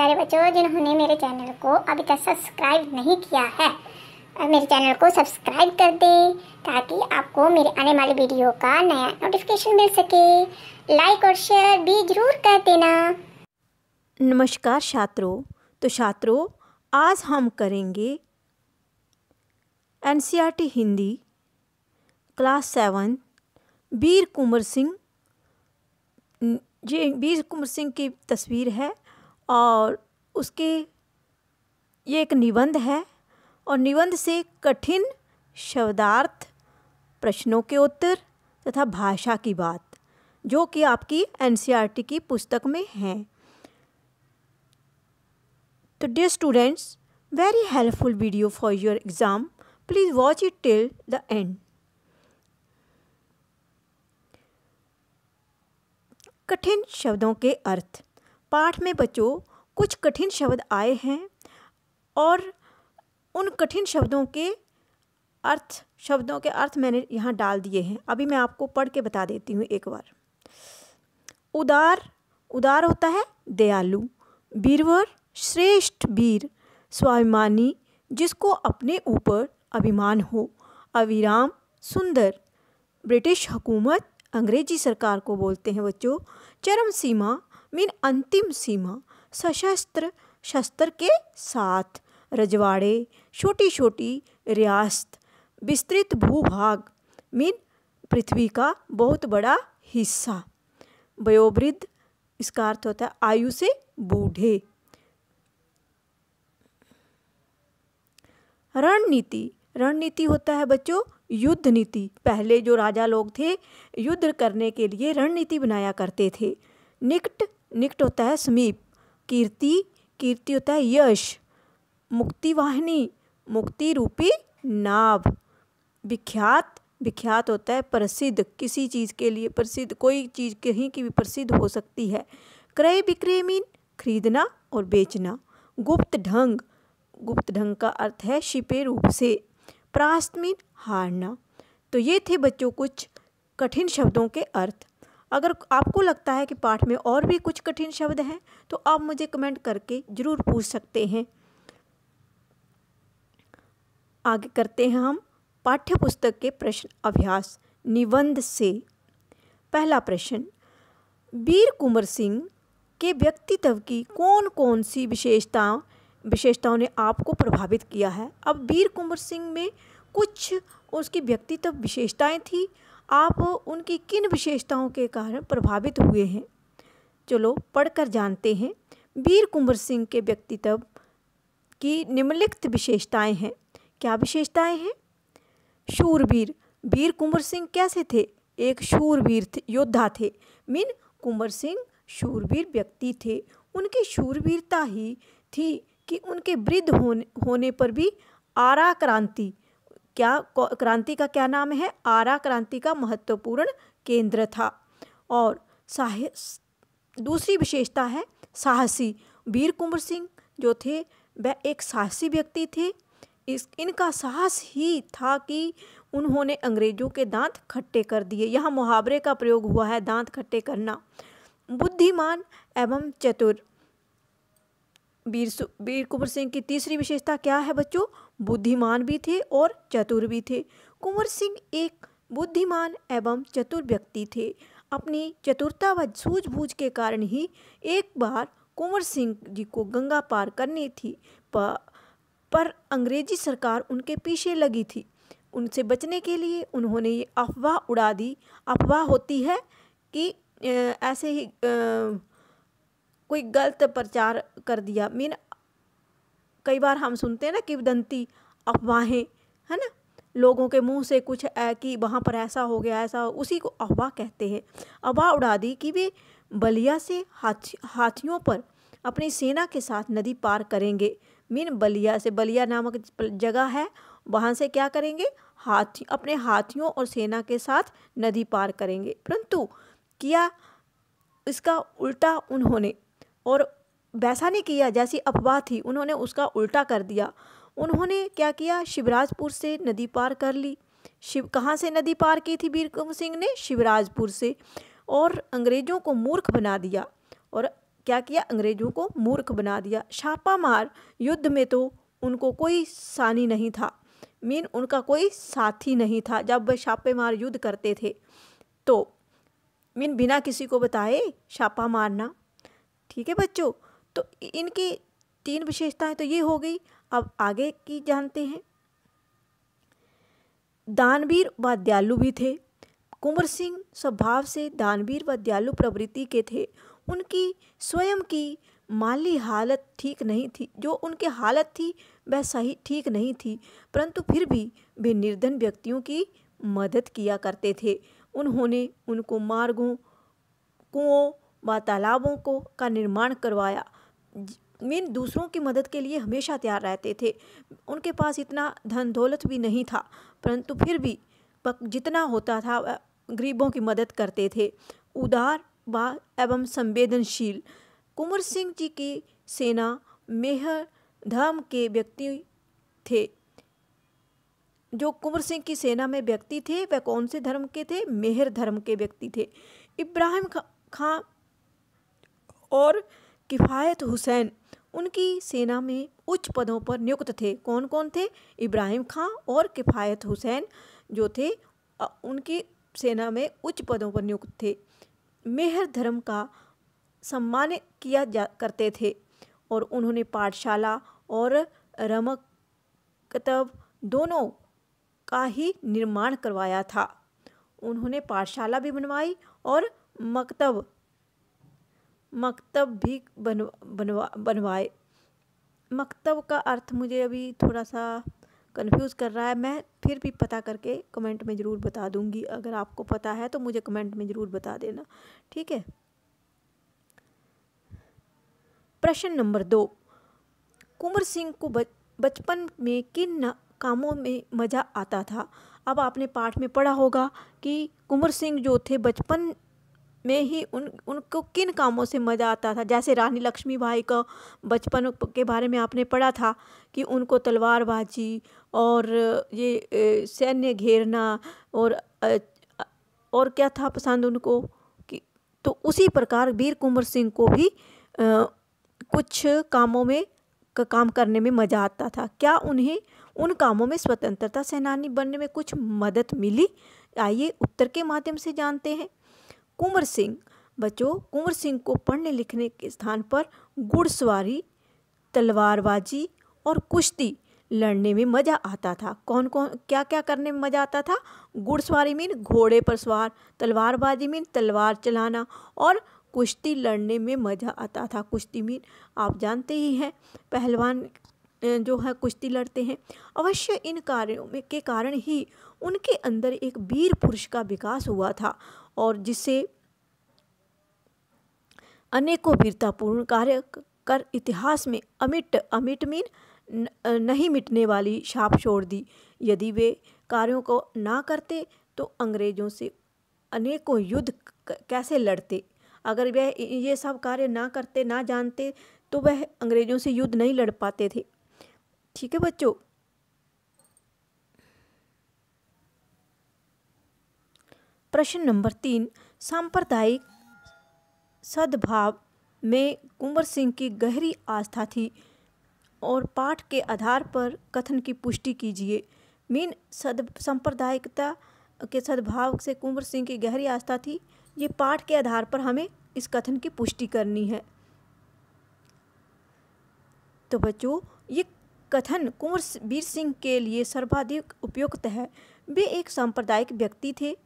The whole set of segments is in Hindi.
प्यारे बच्चों, जिन्होंने मेरे चैनल को अभी तक सब्सक्राइब नहीं किया है, मेरे चैनल को सब्सक्राइब कर दें ताकि आपको मेरे आने वाली वीडियो का नया नोटिफिकेशन मिल सके। लाइक और शेयर भी जरूर कर देना। नमस्कार छात्रों। तो छात्रों, आज हम करेंगे एनसीईआरटी हिंदी क्लास 7 वीर कुंवर सिंह। ये वीर कुंवर सिंह की तस्वीर है और उसके ये एक निबंध है और निबंध से कठिन शब्दार्थ, प्रश्नों के उत्तर तथा भाषा की बात, जो कि आपकी एनसीईआरटी की पुस्तक में है। तो dear students, very helpful video for your exam. Please watch it till the end. कठिन शब्दों के अर्थ। पाठ में बच्चों कुछ कठिन शब्द आए हैं और उन कठिन शब्दों के अर्थ मैंने यहाँ डाल दिए हैं। अभी मैं आपको पढ़ के बता देती हूँ एक बार। उदार होता है दयालु। वीरवर श्रेष्ठ वीर, स्वाभिमानी जिसको अपने ऊपर अभिमान हो। अविराम सुंदर। ब्रिटिश हुकूमत अंग्रेजी सरकार को बोलते हैं बच्चों। चरम सीमा मीन अंतिम सीमा। सशस्त्र शस्त्र के साथ। रजवाड़े छोटी छोटी रियासत। विस्तृत भूभाग मीन पृथ्वी का बहुत बड़ा हिस्सा। वयोवृद्ध इसका अर्थ होता है आयु से बूढ़े। रणनीति होता है बच्चों युद्ध नीति। पहले जो राजा लोग थे युद्ध करने के लिए रणनीति बनाया करते थे। निकट होता है समीप। कीर्ति होता है यश। मुक्तिवाहिनी मुक्ति रूपी नाभ। विख्यात होता है प्रसिद्ध, किसी चीज़ के लिए प्रसिद्ध, कोई चीज़ कहीं की भी प्रसिद्ध हो सकती है। क्रय विक्रय मीन खरीदना और बेचना। गुप्त ढंग का अर्थ है छिपे रूप से। परास्त मीन हारना। तो ये थे बच्चों कुछ कठिन शब्दों के अर्थ। अगर आपको लगता है कि पाठ में और भी कुछ कठिन शब्द हैं तो आप मुझे कमेंट करके ज़रूर पूछ सकते हैं। आगे करते हैं हम पाठ्य पुस्तक के प्रश्न अभ्यास निबंध से। पहला प्रश्न, वीर कुंवर सिंह के व्यक्तित्व की कौन कौन सी विशेषताओं ने आपको प्रभावित किया है। अब वीर कुंवर सिंह में कुछ उसकी व्यक्तित्व विशेषताएं थी, आप उनकी किन विशेषताओं के कारण प्रभावित हुए हैं, चलो पढ़कर जानते हैं। वीर कुंवर सिंह के व्यक्तित्व की निम्नलिखित विशेषताएं हैं। क्या विशेषताएं हैं? शूरवीर। वीर कुंवर सिंह कैसे थे? एक शूरवीर योद्धा थे। मीन कुंवर सिंह शूरवीर व्यक्ति थे। उनकी शूरवीरता ही थी कि उनके वृद्ध होने पर भी आरा क्रांति, क्रांति का क्या नाम है? आरा क्रांति का महत्वपूर्ण केंद्र था। और दूसरी विशेषता है साहसी। वीर कुंवर सिंह जो थे वह एक साहसी व्यक्ति थे। इनका साहस ही था कि उन्होंने अंग्रेजों के दांत खट्टे कर दिए। यहाँ मुहावरे का प्रयोग हुआ है, दांत खट्टे करना। बुद्धिमान एवं चतुर। वीर कुंवर सिंह की तीसरी विशेषता क्या है बच्चों? बुद्धिमान भी थे और चतुर भी थे। कुंवर सिंह एक बुद्धिमान एवं चतुर व्यक्ति थे। अपनी चतुरता व सूझबूझ के कारण ही एक बार कुंवर सिंह जी को गंगा पार करनी थी, पर अंग्रेजी सरकार उनके पीछे लगी थी। उनसे बचने के लिए उन्होंने ये अफवाह उड़ा दी। अफवाह होती है कि ऐसे ही कोई गलत प्रचार कर दिया। मीन कई बार हम सुनते हैं ना किंवदंती, अफवाहें, है ना, लोगों के मुंह से कुछ कि वहाँ पर ऐसा हो गया, ऐसा, उसी को अफवाह कहते हैं। अफवाह उड़ा दी कि वे बलिया से हाथियों पर अपनी सेना के साथ नदी पार करेंगे। मीन बलिया नामक जगह है, वहाँ से क्या करेंगे? अपने हाथियों और सेना के साथ नदी पार करेंगे। परंतु किया इसका उल्टा उन्होंने, और वैसा नहीं किया जैसी अफवाह थी, उन्होंने उसका उल्टा कर दिया। उन्होंने क्या किया? शिवराजपुर से नदी पार कर ली। कहाँ से नदी पार की थी वीर कुंवर सिंह ने? शिवराजपुर से। और अंग्रेजों को मूर्ख बना दिया और क्या किया, अंग्रेजों को मूर्ख बना दिया। छापामार युद्ध में तो उनको कोई सानी नहीं था, मीन उनका कोई साथी नहीं था। जब वे छापेमार युद्ध करते थे तो मीन बिना किसी को बताए छापा मारना। ठीक है बच्चों, तो इनकी 3 विशेषताएं तो ये हो गई। अब आगे की जानते हैं। दानवीर व दयालु भी थे। कुंवर सिंह स्वभाव से दानवीर व दयालु प्रवृत्ति के थे। उनकी स्वयं की माली हालत ठीक नहीं थी, जो उनकी हालत थी वह सही ठीक नहीं थी, परंतु फिर भी वे निर्धन व्यक्तियों की मदद किया करते थे। उन्होंने उनको मार्गों, कुओं व तालाबों को का निर्माण करवाया। मीन दूसरों की मदद के लिए हमेशा तैयार रहते थे। उनके पास इतना धन दौलत भी नहीं था, परंतु फिर भी जितना होता था गरीबों की मदद करते थे। उदार व एवं संवेदनशील। कुंवर सिंह जी की सेना मेहर धर्म के व्यक्ति थे। जो कुंवर सिंह की सेना में व्यक्ति थे वह कौन से धर्म के थे, मेहर धर्म के व्यक्ति थे। इब्राहिम खां और किफ़ायत हुसैन उनकी सेना में उच्च पदों पर नियुक्त थे। कौन कौन थे, इब्राहिम खां और किफ़ायत हुसैन जो थे उनकी सेना में उच्च पदों पर नियुक्त थे। मेहर धर्म का सम्मान किया जा करते थे और उन्होंने पाठशाला और रमकतब दोनों का ही निर्माण करवाया था। उन्होंने पाठशाला भी बनवाई और मकतब भी बनवाए। मकतब का अर्थ मुझे अभी थोड़ा सा कंफ्यूज कर रहा है, मैं फिर भी पता करके कमेंट में ज़रूर बता दूंगी। अगर आपको पता है तो मुझे कमेंट में ज़रूर बता देना, ठीक है। प्रश्न नंबर 2, कुंवर सिंह को बचपन में किन कामों में मज़ा आता था। अब आपने पाठ में पढ़ा होगा कि कुंवर सिंह जो थे बचपन में ही उनको किन कामों से मज़ा आता था। जैसे रानी लक्ष्मीबाई का बचपन के बारे में आपने पढ़ा था कि उनको तलवारबाजी और ये सैन्य घेरना और क्या था पसंद उनको कि, तो उसी प्रकार वीर कुंवर सिंह को भी कुछ कामों में काम करने में मज़ा आता था। क्या उन्हें उन कामों में स्वतंत्रता सेनानी बनने में कुछ मदद मिली? आइए उत्तर के माध्यम से जानते हैं। कुंवर सिंह, बच्चों कुंवर सिंह को पढ़ने लिखने के स्थान पर घुड़सवारी, तलवारबाजी और कुश्ती लड़ने में मज़ा आता था। कौन कौन क्या क्या करने में मज़ा आता था? घुड़सवारी मीन घोड़े पर सवार, तलवारबाजी मीन तलवार चलाना और कुश्ती लड़ने में मज़ा आता था। कुश्ती मीन आप जानते ही हैं, पहलवान जो है कुश्ती लड़ते हैं। अवश्य इन कार्यों में के कारण ही उनके अंदर एक वीर पुरुष का विकास हुआ था और जिससे अनेकों वीरतापूर्ण कार्य कर इतिहास में अमिट मीन नहीं मिटने वाली छाप छोड़ दी। यदि वे कार्यों को ना करते तो अंग्रेजों से अनेकों युद्ध कैसे लड़ते। अगर वह ये सब कार्य ना करते, ना जानते, तो वह अंग्रेजों से युद्ध नहीं लड़ पाते थे। ठीक है बच्चों, प्रश्न नंबर 3, सांप्रदायिक सद्भाव में कुंवर सिंह की गहरी आस्था थी और पाठ के आधार पर कथन की पुष्टि कीजिए। मीन सांप्रदायिकता के सद्भाव से कुंवर सिंह की गहरी आस्था थी, ये पाठ के आधार पर हमें इस कथन की पुष्टि करनी है। तो बच्चों ये कथन कुंवर वीर सिंह के लिए सर्वाधिक उपयुक्त है। वे एक सांप्रदायिक व्यक्ति थे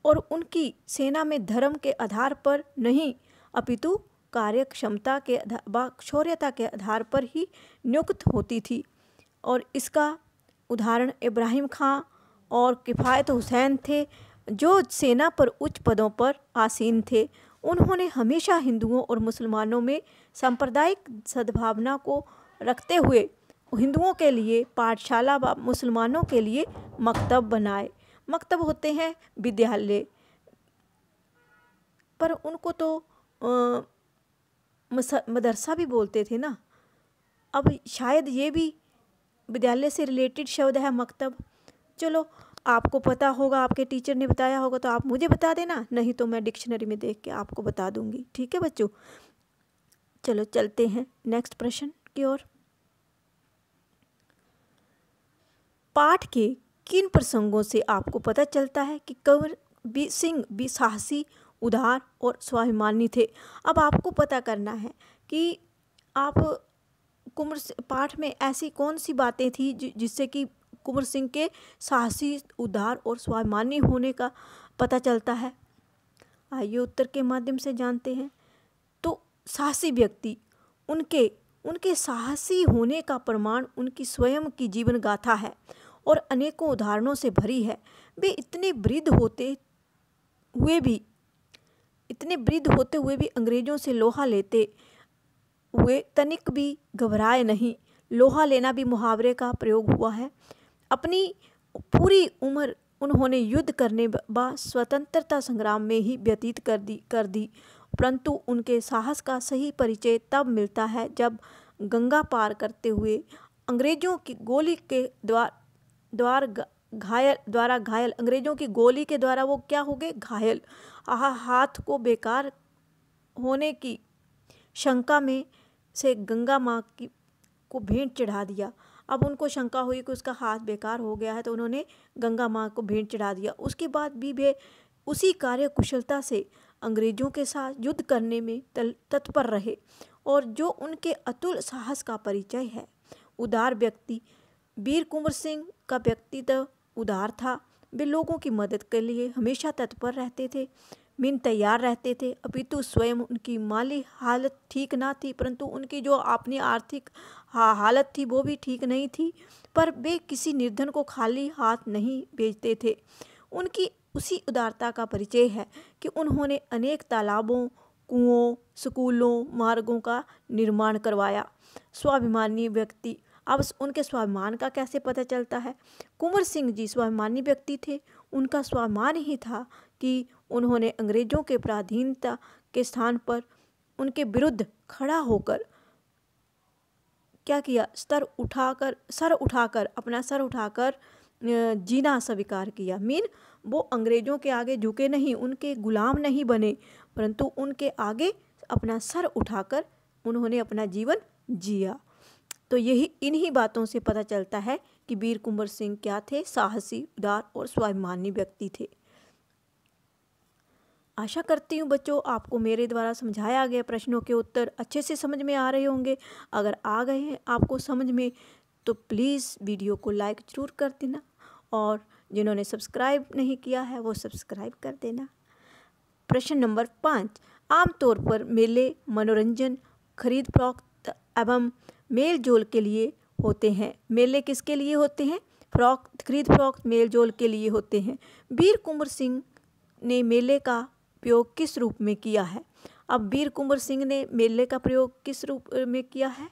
और उनकी सेना में धर्म के आधार पर नहीं अपितु कार्य क्षमता के शौर्यता के आधार पर ही नियुक्त होती थी। और इसका उदाहरण इब्राहिम खां और किफ़ायत हुसैन थे जो सेना पर उच्च पदों पर आसीन थे। उन्होंने हमेशा हिंदुओं और मुसलमानों में सांप्रदायिक सद्भावना को रखते हुए हिंदुओं के लिए पाठशाला व मुसलमानों के लिए मकतब बनाए। मकतब होते हैं विद्यालय, पर उनको तो मदरसा भी बोलते थे ना। अब शायद ये भी विद्यालय से रिलेटेड शब्द है मकतब। चलो आपको पता होगा, आपके टीचर ने बताया होगा तो आप मुझे बता देना, नहीं तो मैं डिक्शनरी में देख के आपको बता दूंगी। ठीक है बच्चों, चलो चलते हैं नेक्स्ट प्रश्न की ओर। पाठ के किन प्रसंगों से आपको पता चलता है कि कंवर सिंह भी साहसी, उदार और स्वाभिमानी थे? अब आपको पता करना है कि आप पाठ में ऐसी कौन सी बातें थी जिससे कि कुंवर सिंह के साहसी, उदार और स्वाभिमानी होने का पता चलता है। आइए उत्तर के माध्यम से जानते हैं। तो साहसी व्यक्ति, उनके साहसी होने का प्रमाण उनकी स्वयं की जीवन गाथा है और अनेकों उदाहरणों से भरी है। वे इतने वृद्ध होते हुए भी अंग्रेजों से लोहा लेते हुए तनिक भी घबराए नहीं। लोहा लेना भी मुहावरे का प्रयोग हुआ है। अपनी पूरी उम्र उन्होंने युद्ध करने व स्वतंत्रता संग्राम में ही व्यतीत कर दी, परंतु उनके साहस का सही परिचय तब मिलता है जब गंगा पार करते हुए अंग्रेजों की गोली के द्वारा घायल अंग्रेजों की गोली के द्वारा वो क्या हो गए? घायल। हाथ को बेकार होने की शंका में से गंगा माँ को भेंट चढ़ा दिया। अब उनको शंका हुई कि उसका हाथ बेकार हो गया है तो उन्होंने गंगा माँ को भेंट चढ़ा दिया। उसके बाद भी वे उसी कार्य कुशलता से अंग्रेजों के साथ युद्ध करने में तत्पर रहे और जो उनके अतुल साहस का परिचय है। उदार व्यक्ति, वीर कुंवर सिंह का व्यक्तित्व उदार था। वे लोगों की मदद के लिए हमेशा तत्पर रहते थे, तैयार रहते थे। अपितु स्वयं उनकी माली हालत ठीक ना थी, परंतु उनकी जो अपनी आर्थिक हालत थी वो भी ठीक नहीं थी, पर वे किसी निर्धन को खाली हाथ नहीं भेजते थे। उनकी उसी उदारता का परिचय है कि उन्होंने अनेक तालाबों, कुओं, स्कूलों, मार्गों का निर्माण करवाया। स्वाभिमानी व्यक्ति, अब उनके स्वाभिमान का कैसे पता चलता है? कुंवर सिंह जी स्वाभिमानी व्यक्ति थे। उनका स्वाभिमान ही था कि उन्होंने अंग्रेजों के पराधीनता के स्थान पर उनके विरुद्ध खड़ा होकर क्या किया? अपना सर उठाकर जीना स्वीकार किया। वो अंग्रेजों के आगे झुके नहीं, उनके गुलाम नहीं बने, परंतु उनके आगे अपना सर उठाकर उन्होंने अपना जीवन जिया। तो यही इन्हीं बातों से पता चलता है कि वीर कुंवर सिंह क्या थे? साहसी, उदार और स्वाभिमानी व्यक्ति थे। आशा करती हूँ बच्चों आपको मेरे द्वारा समझाया गया प्रश्नों के उत्तर अच्छे से समझ में आ रहे होंगे। अगर आ गए हैं आपको समझ में तो प्लीज़ वीडियो को लाइक ज़रूर कर देना और जिन्होंने सब्सक्राइब नहीं किया है वो सब्सक्राइब कर देना। प्रश्न नंबर 5, आमतौर पर मेले मनोरंजन, खरीद फरोख्त एवं मेल जोल के लिए होते हैं। मेले किसके लिए होते हैं? खरीद फरोख्त, मेल जोल के लिए होते हैं। वीर कुंवर सिंह ने मेले का प्रयोग किस रूप में किया है? अब वीर कुंवर सिंह ने मेले का प्रयोग किस रूप में किया है?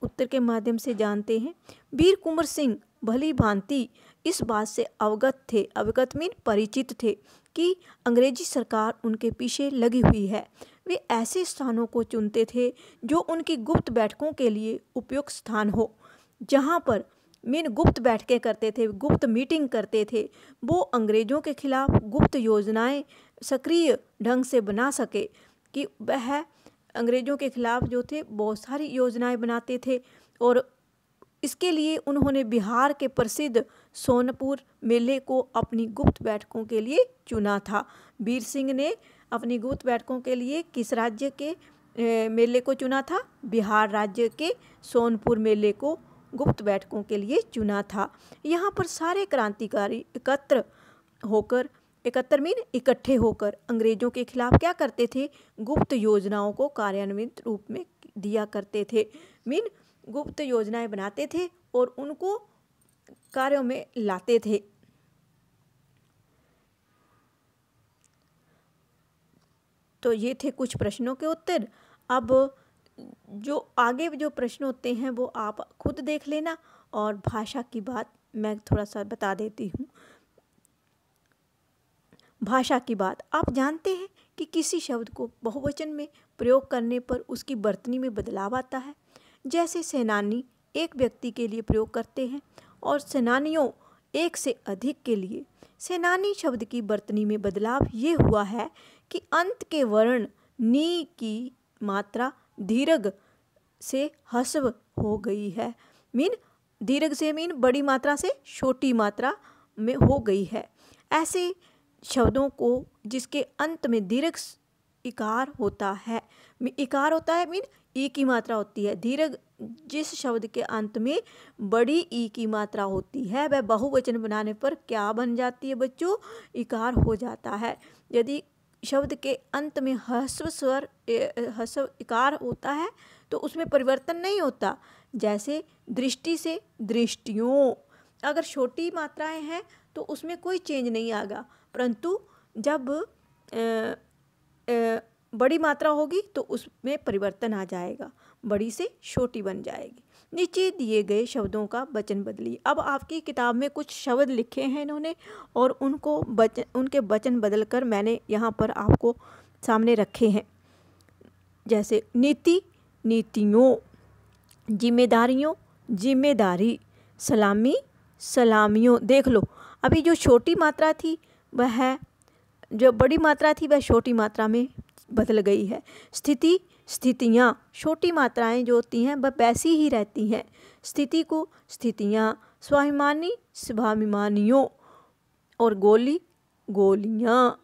उत्तर के माध्यम से जानते हैं। वीर कुंवर सिंह भली भांति इस बात से अवगत मीन परिचित थे कि अंग्रेजी सरकार उनके पीछे लगी हुई है। वे ऐसे स्थानों को चुनते थे जो उनकी गुप्त बैठकों के लिए उपयुक्त स्थान हो, जहाँ पर गुप्त बैठकें करते थे, गुप्त मीटिंग करते थे। वो अंग्रेजों के खिलाफ गुप्त योजनाएं सक्रिय ढंग से बना सके कि वह अंग्रेजों के खिलाफ जो थे बहुत सारी योजनाएं बनाते थे और इसके लिए उन्होंने बिहार के प्रसिद्ध सोनपुर मेले को अपनी गुप्त बैठकों के लिए चुना था। वीर सिंह ने अपनी गुप्त बैठकों के लिए किस राज्य के मेले को चुना था? बिहार राज्य के सोनपुर मेले को गुप्त बैठकों के लिए चुना था। यहाँ पर सारे क्रांतिकारी इकट्ठे होकर अंग्रेजों के खिलाफ क्या करते थे? गुप्त योजनाओं को कार्यान्वित रूप में दिया करते थे। गुप्त योजनाएं बनाते थे और उनको कार्यों में लाते थे। तो ये थे कुछ प्रश्नों के उत्तर। अब जो आगे जो प्रश्न होते हैं वो आप खुद देख लेना और भाषा की बात मैं थोड़ा सा बता देती हूँ। भाषा की बात, आप जानते हैं कि किसी शब्द को बहुवचन में प्रयोग करने पर उसकी वर्तनी में बदलाव आता है। जैसे सेनानी एक व्यक्ति के लिए प्रयोग करते हैं और सेनानियों एक से अधिक के लिए सेनानी शब्द की वर्तनी में बदलाव ये हुआ है कि अंत के वर्ण नी की मात्रा दीर्घ से ह्रस्व हो गई है। दीर्घ से बड़ी मात्रा से छोटी मात्रा में हो गई है। ऐसे शब्दों को जिसके अंत में दीर्घ इकार होता है, ई की मात्रा होती है। दीर्घ जिस शब्द के अंत में बड़ी ई की मात्रा होती है वह बहुवचन बनाने पर क्या बन जाती है बच्चों? इकार हो जाता है। यदि शब्द के अंत में ह्रस्व इकार होता है तो उसमें परिवर्तन नहीं होता। जैसे दृष्टि से दृष्टियों, अगर छोटी मात्राएं हैं तो उसमें कोई चेंज नहीं आएगा, परंतु जब बड़ी मात्रा होगी तो उसमें परिवर्तन आ जाएगा, बड़ी से छोटी बन जाएगी। नीचे दिए गए शब्दों का वचन बदलिए। अब आपकी किताब में कुछ शब्द लिखे हैं इन्होंने और उनके वचन बदलकर मैंने यहाँ पर आपको सामने रखे हैं। जैसे नीति, नीतियों, जिम्मेदारियों, जिम्मेदारी, सलामी, सलामियों। देख लो, अभी जो छोटी मात्रा थी वह जो बड़ी मात्रा थी वह छोटी मात्रा में बदल गई है। स्थिति, स्थितियाँ, छोटी मात्राएं जो होती हैं वह वैसी ही रहती हैं। स्थिति को स्थितियाँ, स्वाभिमानी, स्वाभिमानियों और गोली, गोलियाँ।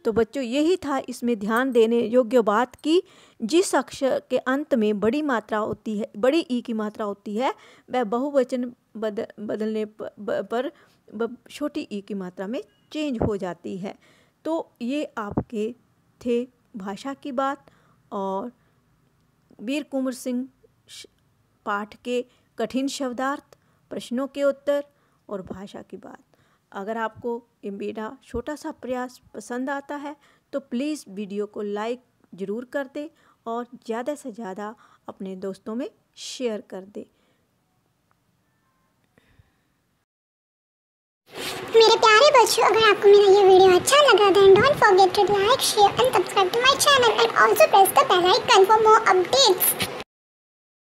तो बच्चों यही था इसमें ध्यान देने योग्य बात कि जिस अक्षर के अंत में बड़ी मात्रा होती है, बड़ी ई की मात्रा होती है, वह बहुवचन बदलने पर छोटी ई की मात्रा में चेंज हो जाती है। तो ये आपके थे भाषा की बात और वीर कुंवर सिंह पाठ के कठिन शब्दार्थ, प्रश्नों के उत्तर और भाषा की बात। अगर आपको ये मेरा छोटा सा प्रयास पसंद आता है तो प्लीज़ वीडियो को लाइक ज़रूर कर दे और ज़्यादा से ज़्यादा अपने दोस्तों में शेयर कर दे। मेरे प्यारे बच्चों, अगर आपको मेरा ये वीडियो अच्छा लगा then don't forget to like, share and subscribe to my channel and also press the bell icon for more updates.